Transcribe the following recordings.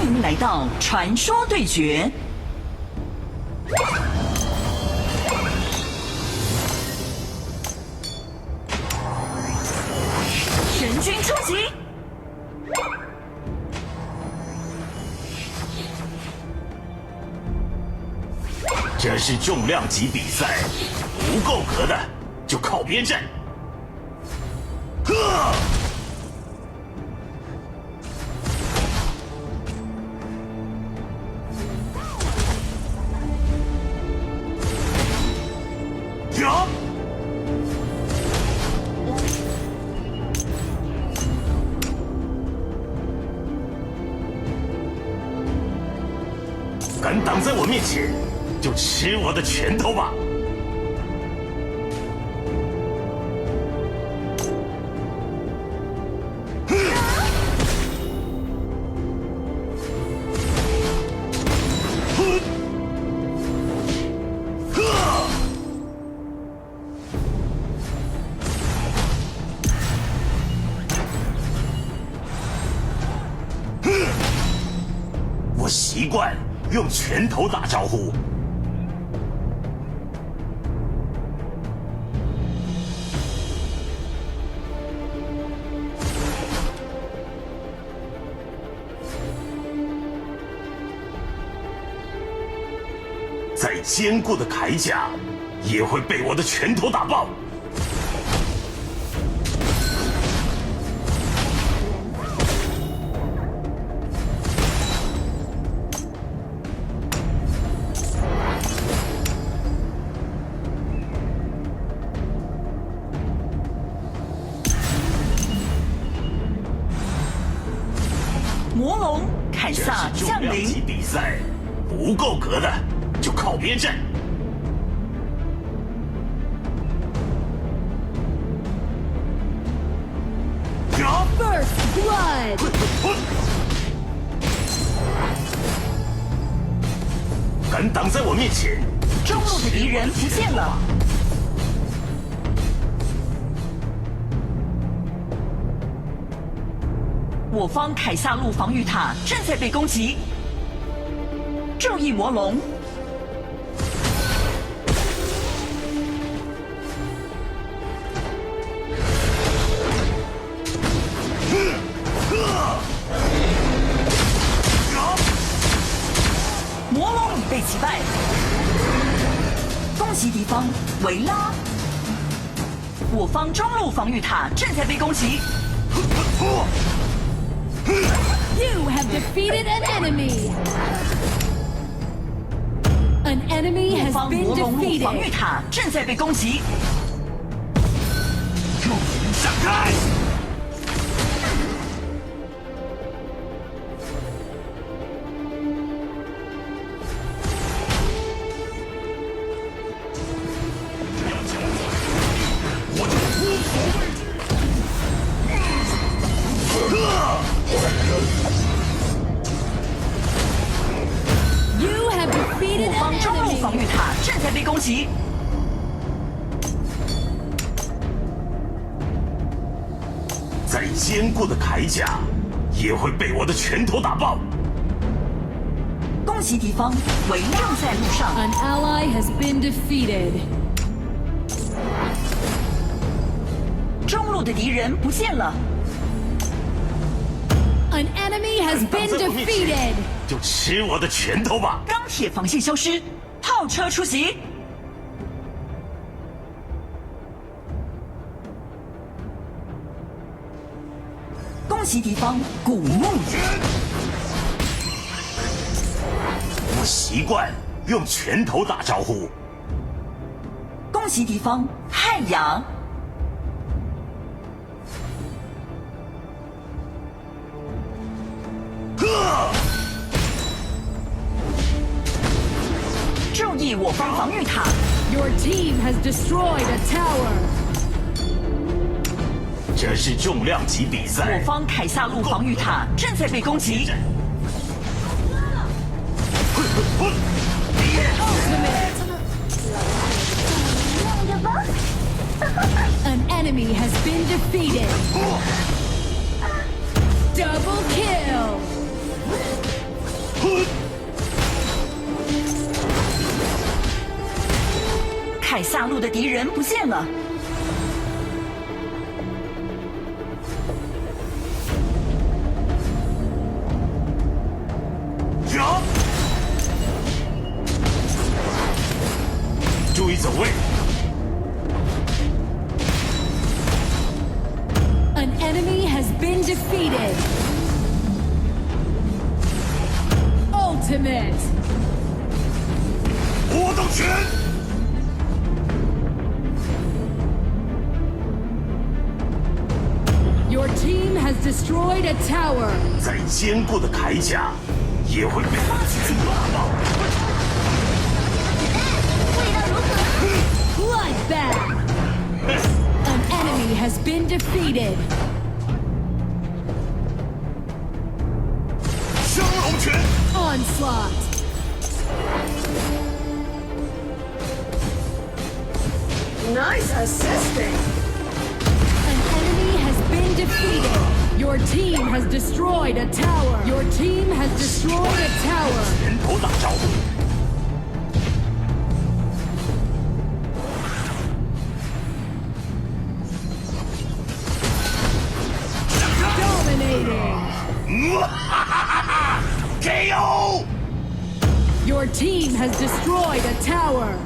迎来到传说对决。神君出击！这是重量级比赛，不够格的就靠边站。敢挡在我面前，就吃我的拳头吧！我习惯用拳头打招呼。再坚固的铠甲，也会被我的拳头打爆。魔龙凯撒降临。这是重量级比赛，不够格的就靠边站。First blood. 敢挡在我面前，中路的敌人不见了。我方凯撒路防御塔正在被攻击，注意魔龙！魔龙已被击败，恭喜敌方维拉！我方中路防御塔正在被攻击。You have defeated an enemy. An enemy 我 has 方 been 魔龙路防御 defeated. 塔正在被攻击。闪开！我就无所畏惧。You have defeated 我方 an 中路 enemy. 防御塔正在被攻击。再坚固的铠甲，也会被我的拳头打爆。恭喜敌方围正在路上。 An ally has been defeated. 中路的敌人不见了。 An enemy has 敢挡 been 在我面前 defeated. 就吃我的拳头吧！钢铁防线消失，炮车出击。恭喜敌方古墓人。我习惯用拳头打招呼。恭喜敌方太阳。注意我方防御塔， Your team has destroyed a tower. 这是重量级比赛我，方凯撒路防御塔正在被攻击。 An enemy has been defeated. Double kill. 太下路的敌人不见了。停！注意走位。 An enemy has been defeated. Ultimate. 波动拳！ Your team has destroyed a tower. 再坚固的铠甲，也会被发起进攻打爆。 Bloodbath. An enemy has been defeated. 升龙拳！ Onslaught. Nice assisting. An enemy has been defeated. Your team has destroyed a tower. Your team has destroyed a tower. 拳头打招呼。 Dominating. KO！ Your team has destroyed a tower.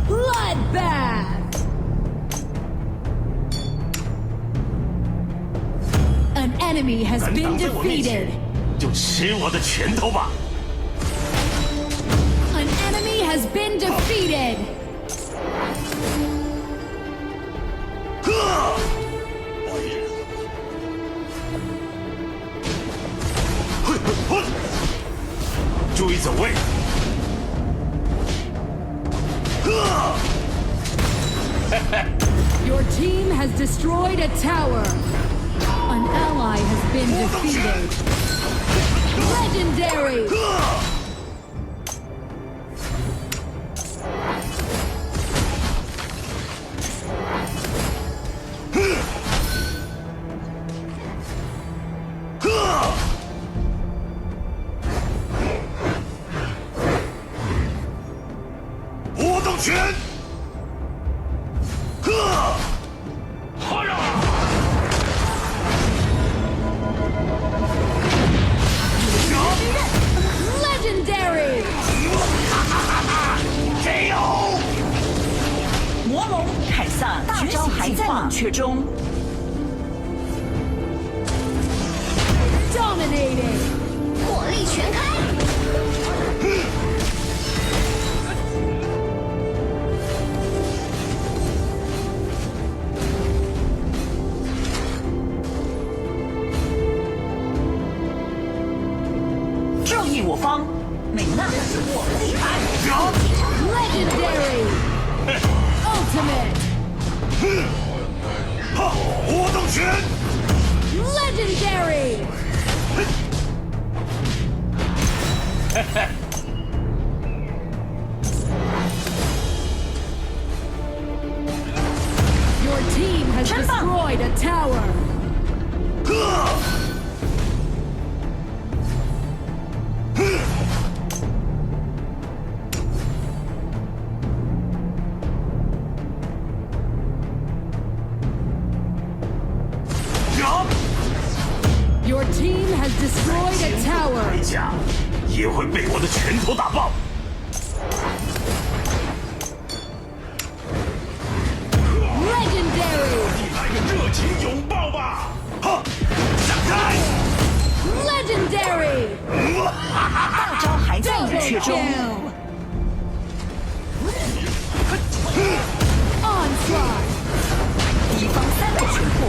Bloodbath. An enemy has 敢 been 挡在我面 defeated. 前，就吃我的拳头吧！ An enemy has been defeated. 注意走位。 Your team has destroyed a tower. An ally has been defeated. Legendary. Huh! 波动拳！呵！哈呀！ Legendary. KO！ 魔龙凯撒大招还在冷却中。 Dominating. 火力全开！正义我方，美娜，我厉害。 Legendary. Ultimate. 哈！波动拳！ Legendary. Your team has destroyed a tower. 呵！ Your team has destroyed a 铠 tower. 甲也会被我的拳头打爆。 Legendary. 来个热情拥抱吧！哈！闪开！ Legendary. 大招还在冷却 Double 中。 kill. Onslaught. 敌方3个全破，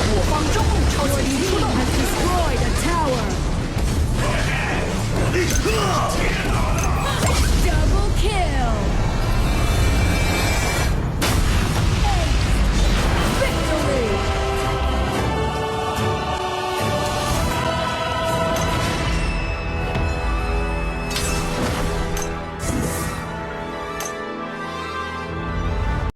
我方中路超 Your 级兵出 team 动。 has destroyed a tower.